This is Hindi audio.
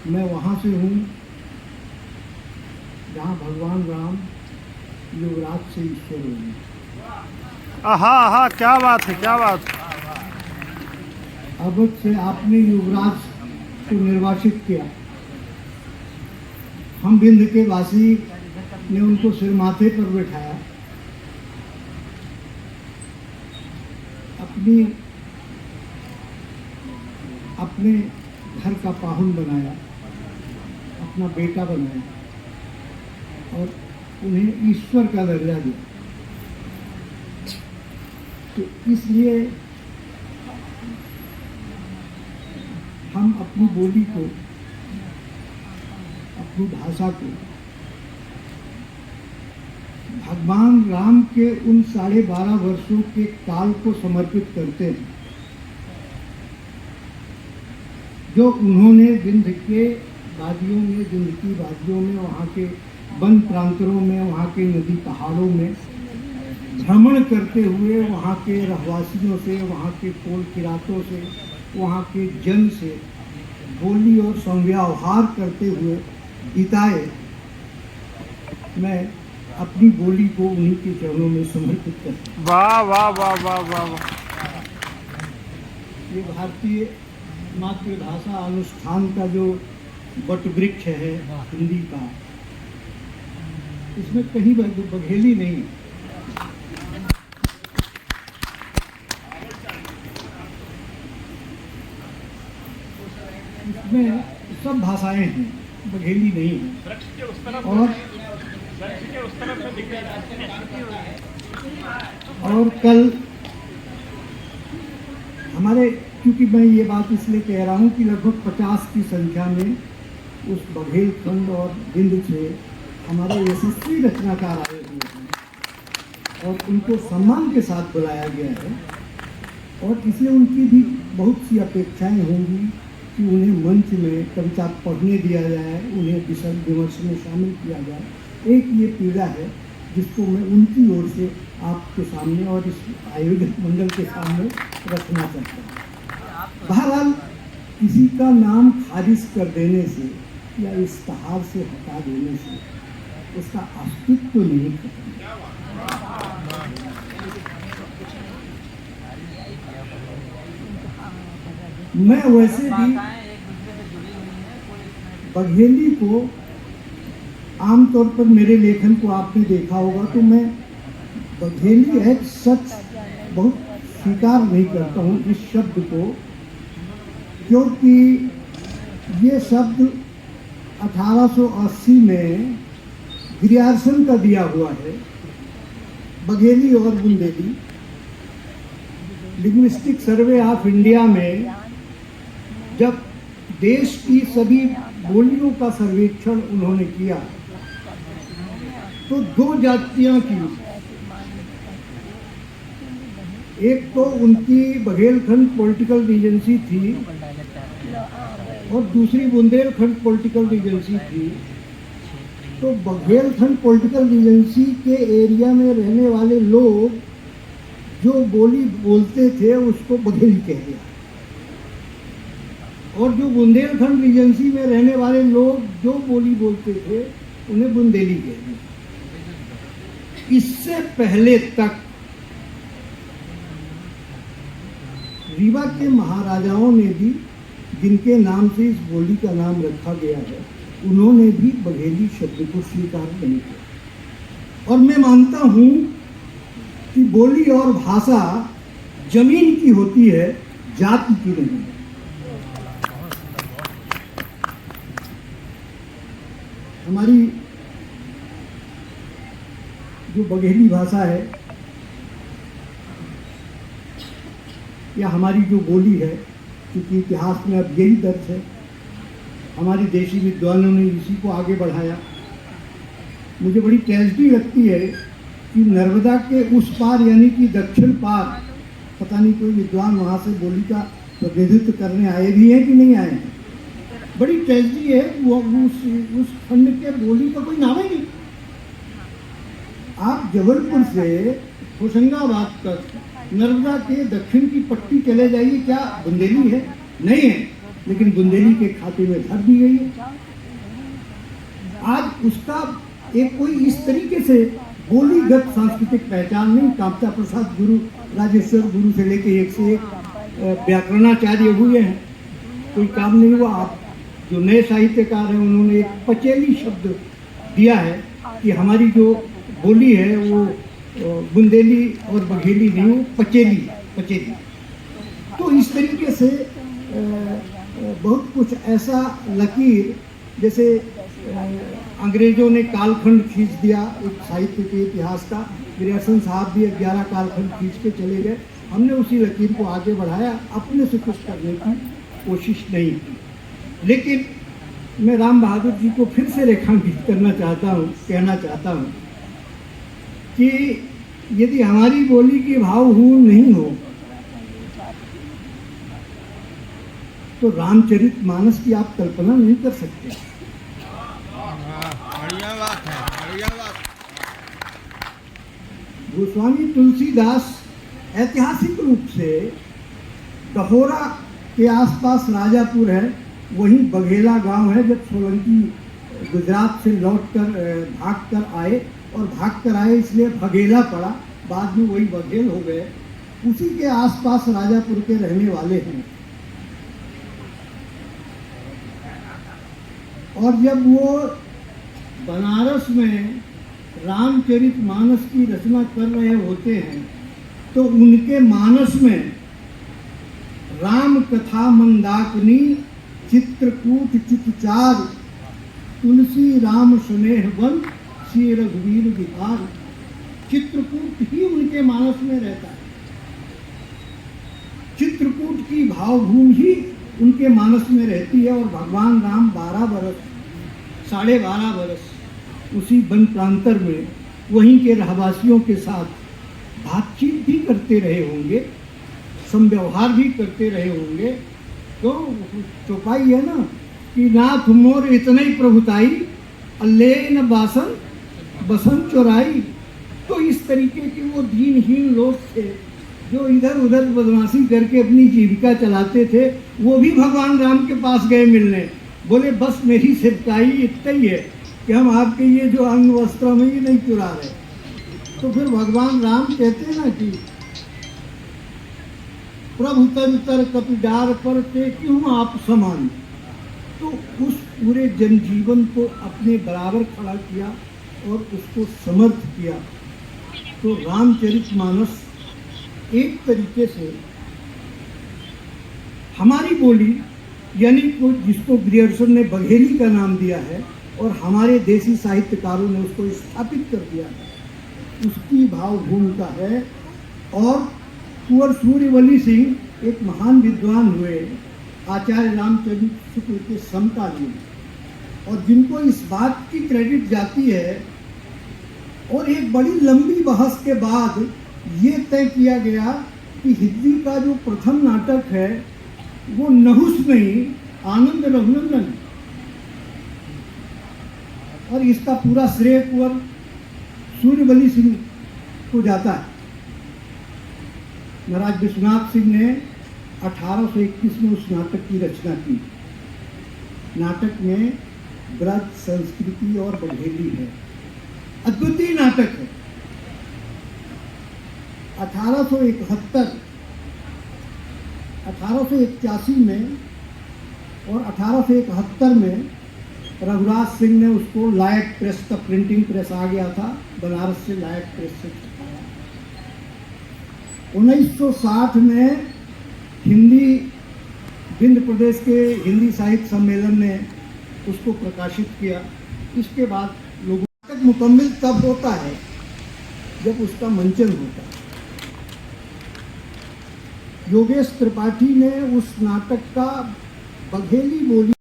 मैं वहाँ से हूँ जहाँ भगवान राम युवराज से ईश्वर हुए। आहा, क्या बात है, क्या बात है। अब से आपने युवराज को निर्वाचित किया। हम बिंद के वासी ने उनको सिर माथे पर बैठाया, अपने घर का पाहुन बनाया, अपना बेटा बनाया और उन्हें ईश्वर का दर्जा दिया। तो इसलिए हम अपनी बोली को, अपनी भाषा को भगवान राम के उन 12.5 वर्षों के काल को समर्पित करते हैं जो उन्होंने विंध्य के वादियों में, विंध्य की वादियों में, वहाँ के वन प्रांतरों में, वहाँ के नदी पहाड़ों में भ्रमण करते हुए वहाँ के रहवासियों से, वहाँ के कोल किरातों से, वहाँ के जन से बोली और संव्यवहार करते हुए बिताए। मैं अपनी बोली को उन्हीं के चरणों में समर्पित करता हूँ। वाह वाह वाह वाह वाह वाह। ये भारतीय मातृभाषा अनुष्ठान का जो वटवृक्ष है हिंदी का, इसमें कहीं बघेली नहीं है। इसमें सब भाषाएं हैं, बघेली नहीं है। और कल हमारे, क्योंकि मैं ये बात इसलिए कह रहा हूँ कि लगभग 50 की संख्या में उस बघेलखंड और विंध्य से हमारे यशस्वी रचनाकार आए हुए हैं और उनको सम्मान के साथ बुलाया गया है। और इसलिए उनकी भी बहुत सी अपेक्षाएं होंगी कि उन्हें मंच में कविता पढ़ने दिया जाए, उन्हें विषय विमर्श में शामिल किया जाए। एक ये पीड़ा है जिसको मैं उनकी ओर से आपके सामने और इस आयोजक मंडल के सामने रखना चाहता हूँ। बहरहाल किसी का नाम खारिज कर देने से या इश्तहार से हटा देने से उसका अस्तित्व तो नहीं खत्म। मैं वैसे भी बघेली को आमतौर पर, मेरे लेखन को आपने देखा होगा तो मैं बघेली है सच बहुत स्वीकार नहीं करता हूँ इस शब्द को, क्योंकि ये शब्द 1880 में ग्रियर्सन का दिया हुआ है। बघेली और Bundeli linguistic survey of India में जब देश की सभी बोलियों का सर्वेक्षण उन्होंने किया तो 2 जातियां की, एक तो उनकी बघेलखंड पॉलिटिकल रीजेंसी थी और दूसरी बुंदेलखंड पॉलिटिकल रीजेंसी थी। तो बघेलखंड पॉलिटिकल रीजेंसी के एरिया में रहने वाले लोग जो बोली बोलते थे उसको बघेली कह दिया और जो बुंदेलखंड रीजेंसी में रहने वाले लोग जो बोली बोलते थे उन्हें बुंदेली कह दिया। इससे पहले तक रीवा के महाराजाओं ने भी, जिनके नाम से इस बोली का नाम रखा गया है, उन्होंने भी बघेली शब्द को स्वीकार नहीं किया। और मैं मानता हूं कि बोली और भाषा जमीन की होती है, जाति की नहीं। हमारी जो बघेली भाषा है या हमारी जो बोली है, क्योंकि इतिहास में अब यही दर्ज है, हमारी देशी विद्वानों ने इसी को आगे बढ़ाया। मुझे बड़ी ट्रेजेडी लगती है कि नर्मदा के उस पार यानी कि दक्षिण पार, पता नहीं कोई विद्वान वहाँ से बोली का प्रतिनिधित्व करने आए भी हैं कि नहीं आए हैं। बड़ी ट्रेजेडी है, वो उस खंड के बोली का कोई नाम ही नहीं। आप जबलपुर से होशंगाबाद तक नर्मदा के दक्षिण की पट्टी चले जाइए, क्या बुंदेली है? नहीं है। लेकिन बुंदेली के खाते में धर दी गई है। आज उसका एक कोई इस तरीके से बोलीगत सांस्कृतिक पहचान नहीं। कामता प्रसाद गुरु, राजेश्वर गुरु से लेके एक से एक व्याकरणाचार्य हुए हैं, कोई काम नहीं हुआ। आप जो नए साहित्यकार हैं उन्होंने एक पचेली शब्द दिया है कि हमारी जो बोली है वो बुंदेली और बघेली नहीं, वो पचेली पचेली। तो इस तरीके से बहुत कुछ ऐसा लकीर, जैसे अंग्रेजों ने कालखंड खींच दिया एक साहित्य के इतिहास का, ग्रियर्सन साहब भी 11 कालखंड खींच के चले गए। हमने उसी लकीर को आगे बढ़ाया, अपने से कुछ करने की कोशिश नहीं की। लेकिन मैं राम बहादुर जी को फिर से रेखांकित करना चाहता हूँ, कहना चाहता हूँ कि यदि हमारी बोली की भावहून नहीं हो तो रामचरितमानस की आप कल्पना नहीं कर सकते। बढ़िया बात है, बढ़िया बात। गोस्वामी तुलसीदास ऐतिहासिक रूप से दहोरा के आसपास राजापुर है, वहीं बघेला गांव है। जब सोलंकी गुजरात से लौटकर भाग कर आए इसलिए बघेला पड़ा, बाद में वही बघेल हो गए। उसी के आसपास राजापुर के रहने वाले हैं। और जब वो बनारस में रामचरितमानस की रचना कर रहे होते हैं तो उनके मानस में राम कथा मंदाकिनी, चित्रकूट चितचार, तुलसी राम स्नेह वन, श्री रघुवीर विहार, चित्रकूट ही उनके मानस में रहता है। चित्रकूट की भावभूमि ही उनके मानस में रहती है। और भगवान राम 12 बरस, 12.5 बरस उसी वन प्रांतर में वहीं के रहवासियों के साथ बातचीत भी करते रहे होंगे, समव्यवहार भी करते रहे होंगे। तो चौपाई है ना कि नाथ मोर इतना ही प्रभुताई, अल्ले न बासन बसंत चोराई। तो इस तरीके के वो दीनहीन लोग थे जो इधर उधर बदमाशी करके अपनी जीविका चलाते थे। वो भी भगवान राम के पास गए मिलने, बोले बस मेरी सेवकाई इतना ही है कि हम आपके ये जो अंग वस्त्र में ही नहीं चुरा रहे। तो फिर भगवान राम कहते हैं ना कि प्रभु तर तर कपिडार पर ते क्यों आप समान। तो उस पूरे जनजीवन को अपने बराबर खड़ा किया और उसको समर्थ किया। तो रामचरितमानस एक तरीके से हमारी बोली, यानी जिसको ग्रियर्सन ने बघेली का नाम दिया है और हमारे देसी साहित्यकारों ने उसको स्थापित कर दिया है, उसकी भावभूमिका है। और कुंवर सूर्यवली सिंह एक महान विद्वान हुए, आचार्य रामचंद्र शुक्ल के समकालीन, और जिनको इस बात की क्रेडिट जाती है। और एक बड़ी लंबी बहस के बाद ये तय किया गया कि हिंदी का जो प्रथम नाटक है वो नहुस नहीं, आनंद रघुनंदन। और इसका पूरा श्रेय कुंवर सूर्यवली सिंह को जाता है। महाराज विश्वनाथ सिंह ने 1821 में उस नाटक की रचना की। नाटक में ब्रज, संस्कृति और बघेली है, अद्वितीय नाटक है। 1881 में और 1871 में रघुराज सिंह ने उसको लायक प्रेस, का प्रिंटिंग प्रेस आ गया था बनारस से, लायक प्रेस से छपाया। 1960 में हिंदी विंध्य प्रदेश के हिंदी साहित्य सम्मेलन ने उसको प्रकाशित किया। इसके बाद लोगों तक मुकम्मल तब होता है जब उसका मंचन होता है। योगेश त्रिपाठी ने उस नाटक का बघेली बोली